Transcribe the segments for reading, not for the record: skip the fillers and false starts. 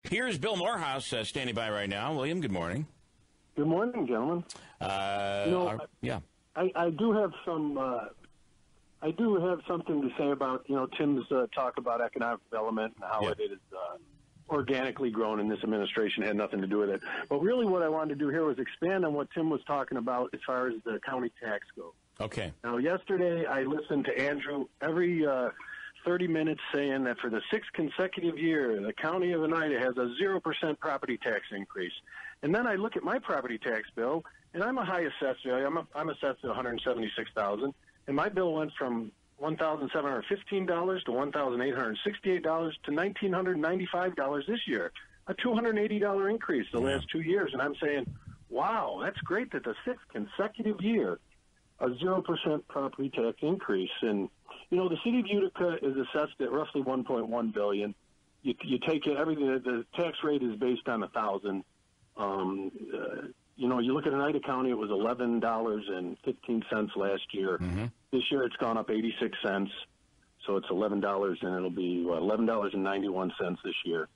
Here's Bill Morehouse standing by right now. William, good morning. Good morning, gentlemen. Yeah. I do have some. I do have something to say about Tim's talk about economic development and how it is organically grown, and this administration had nothing to do with it. But really, what I wanted to do here was expand on what Tim was talking about as far as the county tax goes. Okay. Now, yesterday I listened to Andrew every 30 minutes saying that for the sixth consecutive year, the county of Oneida has a 0% property tax increase. And then I look at my property tax bill, and I'm a high assessed value. I'm assessed at $176,000, and my bill went from $1,715 to $1,868 to $1,995 this year, a $280 increase the last 2 years. And I'm saying, wow, that's great that the sixth consecutive year, a 0% property tax increase. And the city of Utica is assessed at roughly $1.1 billion. You take it, everything. The tax rate is based on 1,000. You look at Oneida County, it was $11.15 last year. Mm-hmm. This year it's gone up 86 cents, so it's $11, and it'll be $11.91 this year.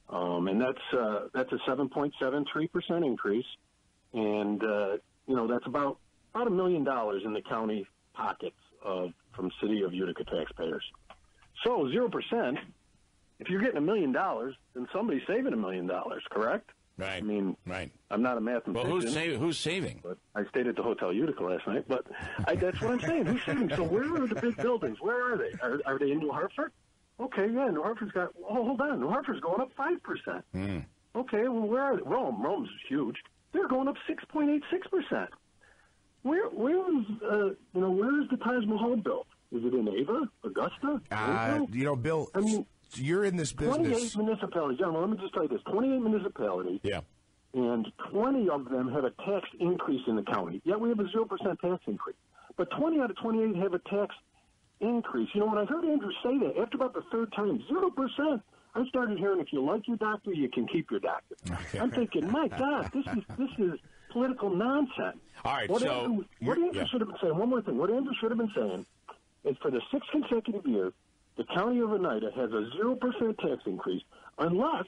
And that's a 7.73% increase, and that's about $1 million in the county pockets from City of Utica taxpayers. So 0%. If you're getting $1 million, then somebody's saving $1 million, correct? Right. I mean, right. I'm not a mathematician. Well, who's saving? But I stayed at the Hotel Utica last night. But that's what I'm saying. Who's saving? So where are the big buildings? Where are they? Are they in New Hartford? Okay, yeah, New Hartford's got. Oh, hold on. New Hartford's going up 5%. Mm. Okay, well, where are they? Rome's huge. They're going up 6.86%. Where is the Taj Mahal built? Is it in Ava, Augusta? Bill. I mean, you're in this business. 28 municipalities. Gentlemen, let me just tell you this. 28 municipalities. Yeah. And 20 of them have a tax increase in the county. Yet we have a 0% tax increase. But 20 out of 28 have a tax increase. When I heard Andrew say that, after about the third time, 0%, I started hearing, if you like your doctor, you can keep your doctor. Okay. I'm thinking, my God, this is political nonsense. All right, what Andrew should have been saying, one more thing, what Andrew should have been saying is for the sixth consecutive year, the county of Oneida has a 0% tax increase unless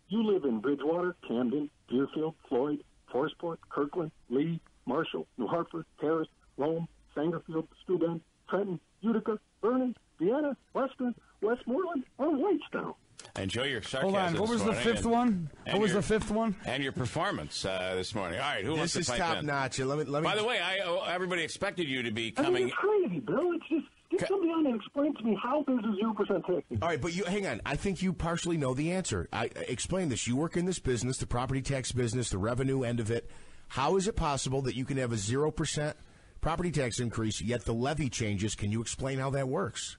you live in Bridgewater, Camden, Deerfield, Floyd, Forestport, Kirkland, Lee, Marshall, New Hartford, Paris, Rome, Sangerfield, Steuben, Trenton, Utica, Vernon, Vienna, Western, Westmoreland, or Whitestown. Enjoy your sarcasm. Hold on. What was the fifth one? What was the fifth one? And your performance this morning. All right, who wants to pipe in? This is top notch. Let me. By the way, everybody expected you to be coming. I mean, it's crazy, Bill. It's just get somebody on and explain to me how there's a 0% tax increase. All right, but hang on. I think you partially know the answer. Explain this. You work in this business, the property tax business, the revenue end of it. How is it possible that you can have a 0% property tax increase, yet the levy changes? Can you explain how that works?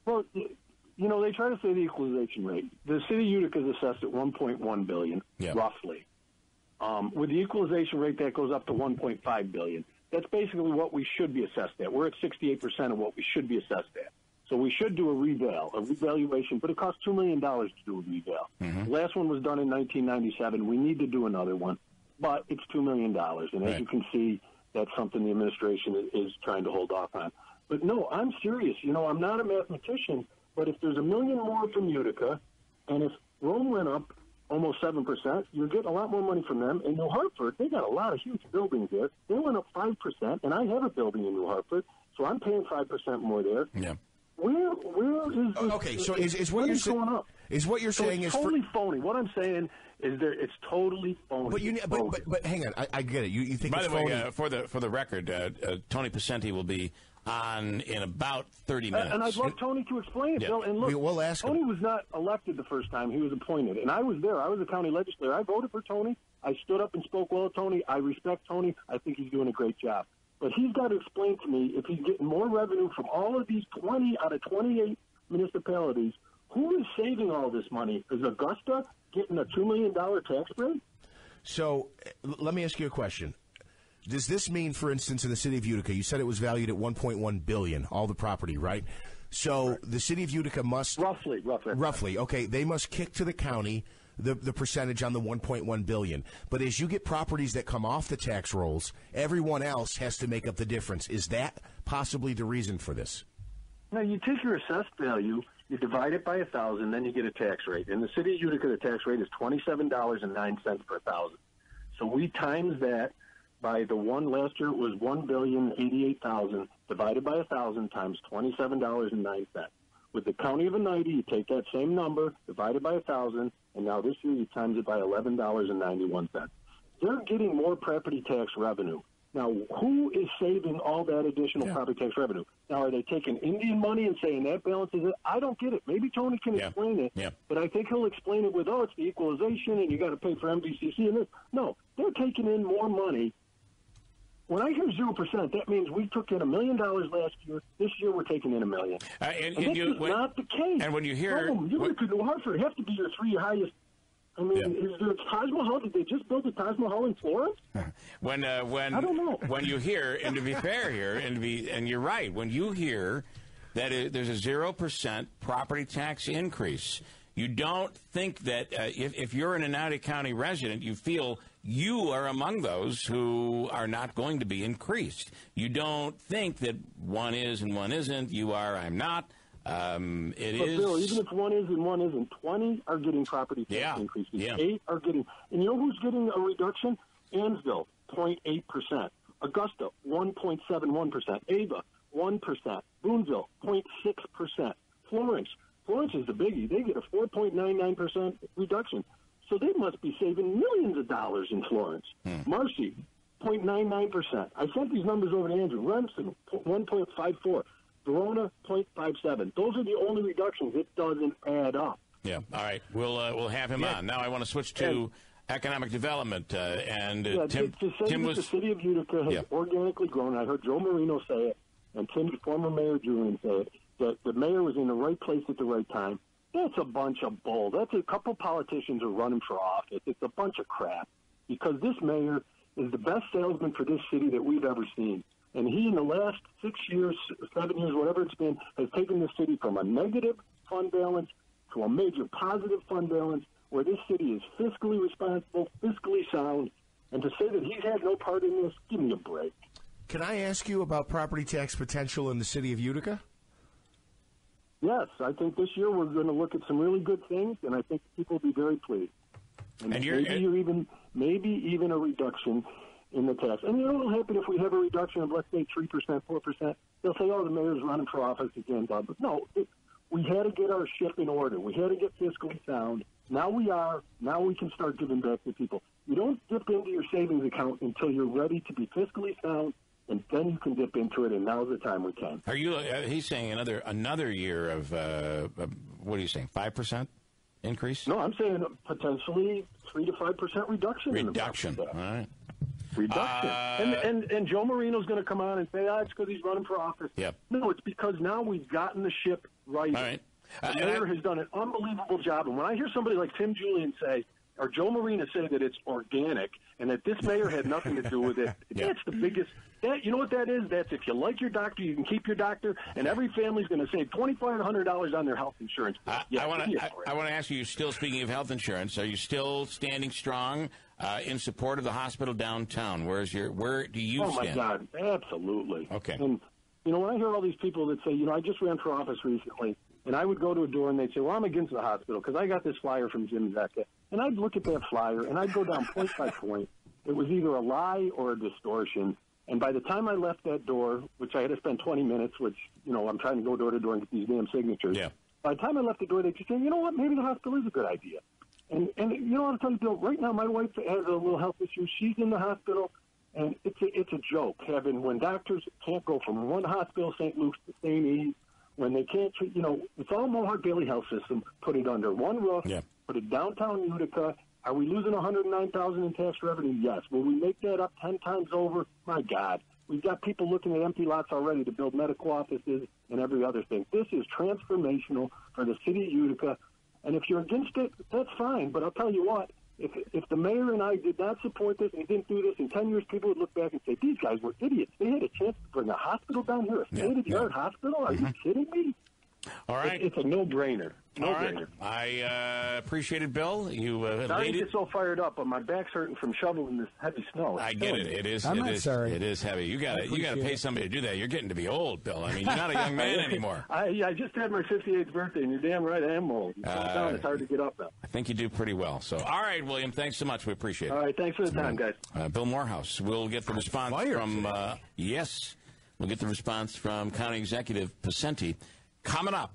Well, they try to say the equalization rate. The city of Utica is assessed at $1.1 billion, roughly. With the equalization rate, that goes up to $1.5 billion. That's basically what we should be assessed at. We're at 68% of what we should be assessed at. So we should do a revaluation, but it costs $2 million to do a reval. Mm-hmm. The last one was done in 1997. We need to do another one, but it's $2 million. And as you can see, that's something the administration is trying to hold off on. But no, I'm serious. I'm not a mathematician, but if there's $1 million more from Utica, and if Rome went up almost 7%, you're getting a lot more money from them. In New Hartford, they got a lot of huge buildings there. They went up 5%, and I have a building in New Hartford, so I'm paying 5% more there. Yeah. Where is this? Okay, so is what you're saying? Is what you're saying it's is totally phony. What I'm saying is it's totally phony. But hang on, I get it. You think? By it's the way, phony. for the record, Tony Pacenti will be on in about 30 minutes. And I'd love Tony to explain it, Bill. And look, we'll ask Tony him. was not elected the first time. He was appointed. And I was there. I was a county legislator. I voted for Tony. I stood up and spoke well of Tony. I respect Tony. I think he's doing a great job. But he's got to explain to me if he's getting more revenue from all of these 20 out of 28 municipalities, who is saving all this money? Is Augusta getting a $2 million tax break? So let me ask you a question. Does this mean, for instance, in the city of Utica, you said it was valued at $1.1 billion, all the property, right? So the city of Utica must roughly. Okay, they must kick to the county the percentage on the $1.1 billion. But as you get properties that come off the tax rolls, everyone else has to make up the difference. Is that possibly the reason for this? Now, you take your assessed value, You divide it by 1,000, then you get a tax rate. In the city of Utica, the tax rate is $27.09 per thousand. So we times that by the one last year, it was $1,088,000 divided by 1,000 times $27.09. With the county of Oneida, you take that same number divided by 1,000, and now this year you times it by $11.91. They're getting more property tax revenue. Now, who is saving all that additional property tax revenue? Now, are they taking Indian money and saying that balances it? I don't get it. Maybe Tony can explain it, but I think he'll explain it with, it's the equalization and you got to pay for MVCC and this. No, they're taking in more money. When I hear 0%, that means we took in $1 million last year. This year, we're taking in $1 million. And this is not the case. And when you hear, Utica, New Hartford have to be your three highest. I mean, is there a Taj Mahal? Did they just build a Taj Mahal in Florence? I don't know. When you hear, and to be fair here, and you're right, when you hear that there's a 0% property tax increase, you don't think that if you're an Oneida County resident, you feel you are among those who are not going to be increased. You don't think that one is and one isn't. You are, I'm not. Bill, even if one is and one isn't, 20 are getting property tax increases. 8 are getting, and you know who's getting a reduction? Ansville, 0.8%. Augusta, 1.71%. Ava, 1%. Boonville, 0.6%. Florence is the biggie. They get a 4.99% reduction. So they must be saving millions of dollars in Florence. Marcy, 0.99%. I sent these numbers over to Andrew. Remsen, 1.54. Verona, 0.57. Those are the only reductions. It doesn't add up. Yeah. All right. We'll have him on. Now I want to switch to economic development. Tim was the city of Utica has organically grown. I heard Joe Marino say it, and Tim's former mayor Julian say it, that the mayor was in the right place at the right time. That's a bunch of bull. That's a couple politicians are running for office. It's a bunch of crap because this mayor is the best salesman for this city that we've ever seen. And he, in the last 6 years, 7 years, whatever it's been, has taken the city from a negative fund balance to a major positive fund balance where this city is fiscally responsible, fiscally sound. And to say that he's had no part in this, give me a break. Can I ask you about property tax potential in the city of Utica? Yes, I think this year we're going to look at some really good things, and I think people will be very pleased. And maybe even a reduction in the tax. And you know what will happen if we have a reduction of, let's say, 3%, 4%? They'll say, the mayor's running for office again. But no, we had to get our ship in order. We had to get fiscally sound. Now we are. Now we can start giving back to people. You don't dip into your savings account until you're ready to be fiscally sound, and then you can dip into it, and now's the time we can. Are you? He's saying another year of what are you saying? 5% increase? No, I'm saying potentially 3 to 5% reduction. Reduction. All right. Reduction. And Joe Marino's going to come on and say, it's because he's running for office. Yep. No, it's because now we've gotten the ship right. All right. The mayor has done an unbelievable job. And when I hear somebody like Tim Julian say, or Joe Marino say that it's organic and that this mayor had nothing to do with it, that's the biggest. You know what that is? That's if you like your doctor, you can keep your doctor, and every family's going to save $2,500 on their health insurance. I want to ask you, still speaking of health insurance, are you still standing strong in support of the hospital downtown? Where do you stand? Oh, my God, absolutely. Okay. And, when I hear all these people that say, I just ran for office recently, and I would go to a door and they'd say, I'm against the hospital because I got this flyer from Jim Zecca. And I'd look at that flyer, and I'd go down point by point. It was either a lie or a distortion. And by the time I left that door, which I had to spend 20 minutes, which, I'm trying to go door to door and get these damn signatures. Yeah. By the time I left the door, they just said, you know what, maybe the hospital is a good idea. And I'll tell you, Bill, right now my wife has a little health issue. She's in the hospital, and it's a joke when doctors can't go from one hospital, St. Luke's, to St. E's, when they can't treat, it's all Mohawk Bailey Health System, put it under one roof, put it downtown Utica. Are we losing $109,000 in tax revenue? Yes. Will we make that up 10 times over? My God. We've got people looking at empty lots already to build medical offices and every other thing. This is transformational for the city of Utica. And if you're against it, that's fine. But I'll tell you what, if the mayor and I did not support this and didn't do this, in 10 years people would look back and say, these guys were idiots. They had a chance to bring a hospital down here, a state-of-the-art hospital? Are you kidding me? All right. It's a no-brainer. No-brainer. Right. I appreciate it, Bill. You Sorry to get so fired up, but my back's hurting from shoveling this heavy snow. I get it. It is. I'm not sorry. It is heavy. You got to pay somebody to do that. You're getting to be old, Bill. I mean, you're not a young man anymore. I just had my 58th birthday, and you're damn right I am old. It's hard to get up now. I think you do pretty well. So, all right, William. Thanks so much. We appreciate it. All right. Thanks for the time, guys. Bill Morehouse. We'll get the response from yes. We'll get the response from County Executive Pacenti coming up.